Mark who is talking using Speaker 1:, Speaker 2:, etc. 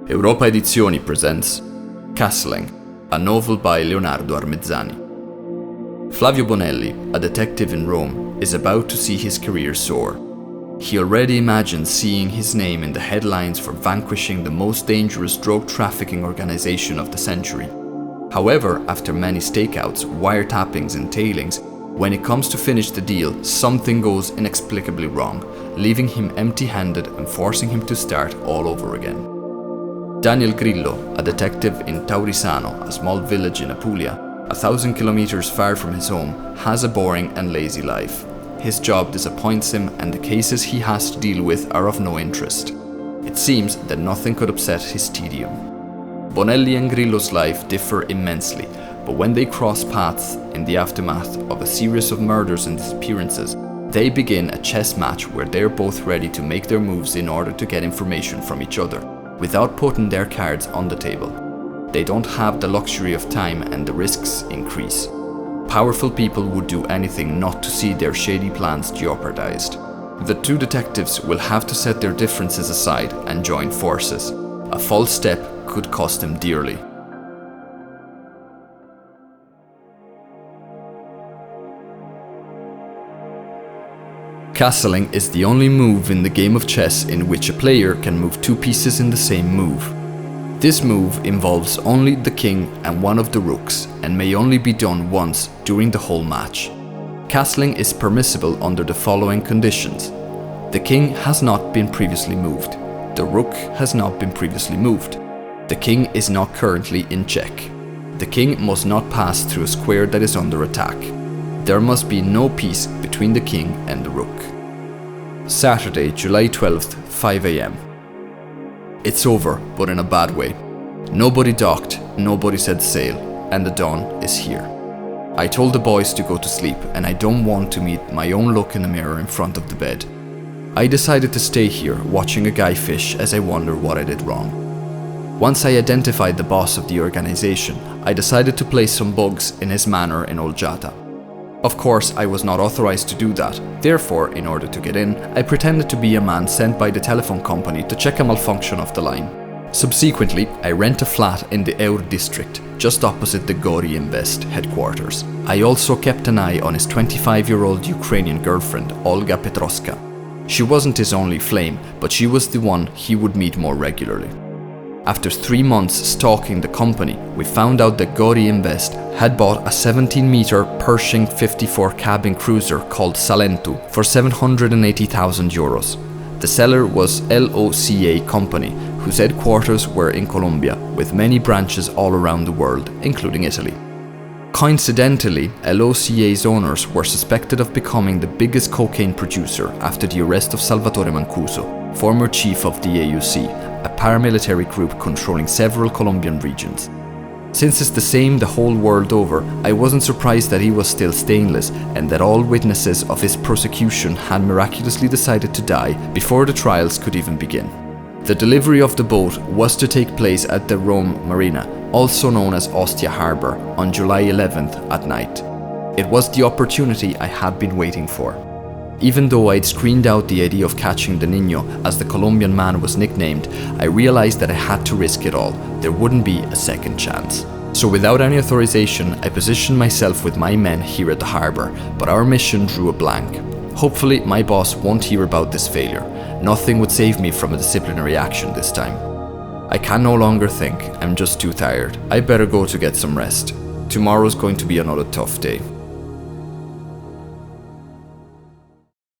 Speaker 1: Europa Edizioni presents Castling, a novel by Leonardo Armezzani. Flavio Bonelli, a detective in Rome, is about to see his career soar. He already imagines seeing his name in the headlines for vanquishing the most dangerous drug trafficking organization of the century. However, after many stakeouts, wiretappings and tailings, when it comes to finish the deal, something goes inexplicably wrong, leaving him empty-handed and forcing him to start all over again. Daniel Grillo, a detective in Taurisano, a small village in Apulia, 1,000 kilometers far from his home, has a boring and lazy life. His job disappoints him and the cases he has to deal with are of no interest. It seems that nothing could upset his tedium. Bonelli and Grillo's life differ immensely, but when they cross paths in the aftermath of a series of murders and disappearances, they begin a chess match where they're both ready to make their moves in order to get information from each other, without putting their cards on the table. They don't have the luxury of time and the risks increase. Powerful people would do anything not to see their shady plans jeopardized. The two detectives will have to set their differences aside and join forces. A false step could cost them dearly. Castling is the only move in the game of chess in which a player can move two pieces in the same move. This move involves only the king and one of the rooks and may only be done once during the whole match. Castling is permissible under the following conditions. The king has not been previously moved. The rook has not been previously moved. The king is not currently in check. The king must not pass through a square that is under attack. There must be no piece between the king and the rook. Saturday, July 12th, 5 AM. It's over, but in a bad way. Nobody docked, nobody set sail, and the dawn is here. I told the boys to go to sleep, and I don't want to meet my own look in the mirror in front of the bed. I decided to stay here, watching a guy fish as I wonder what I did wrong. Once I identified the boss of the organization, I decided to place some bugs in his manor in Olgiata. Of course, I was not authorized to do that. Therefore, in order to get in, I pretended to be a man sent by the telephone company to check a malfunction of the line. Subsequently, I rent a flat in the Eur district, just opposite the Gori Invest headquarters. I also kept an eye on his 25-year-old Ukrainian girlfriend, Olga Petroska. She wasn't his only flame, but she was the one he would meet more regularly. After 3 months stalking the company, we found out that Gori Invest had bought a 17-meter Pershing 54 cabin cruiser called Salento for 780,000 euros. The seller was LOCA Company, whose headquarters were in Colombia, with many branches all around the world, including Italy. Coincidentally, LOCA's owners were suspected of becoming the biggest cocaine producer after the arrest of Salvatore Mancuso, former chief of the AUC, a paramilitary group controlling several Colombian regions. Since it's the same the whole world over, I wasn't surprised that he was still stainless and that all witnesses of his prosecution had miraculously decided to die before the trials could even begin. The delivery of the boat was to take place at the Rome Marina, also known as Ostia Harbor, on July 11th at night. It was the opportunity I had been waiting for. Even though I'd screened out the idea of catching the Niño, as the Colombian man was nicknamed, I realized that I had to risk it all. There wouldn't be a second chance. So without any authorization, I positioned myself with my men here at the harbor, but our mission drew a blank. Hopefully my boss won't hear about this failure. Nothing would save me from a disciplinary action this time. I can no longer think, I'm just too tired. I better go to get some rest. Tomorrow's going to be another tough day.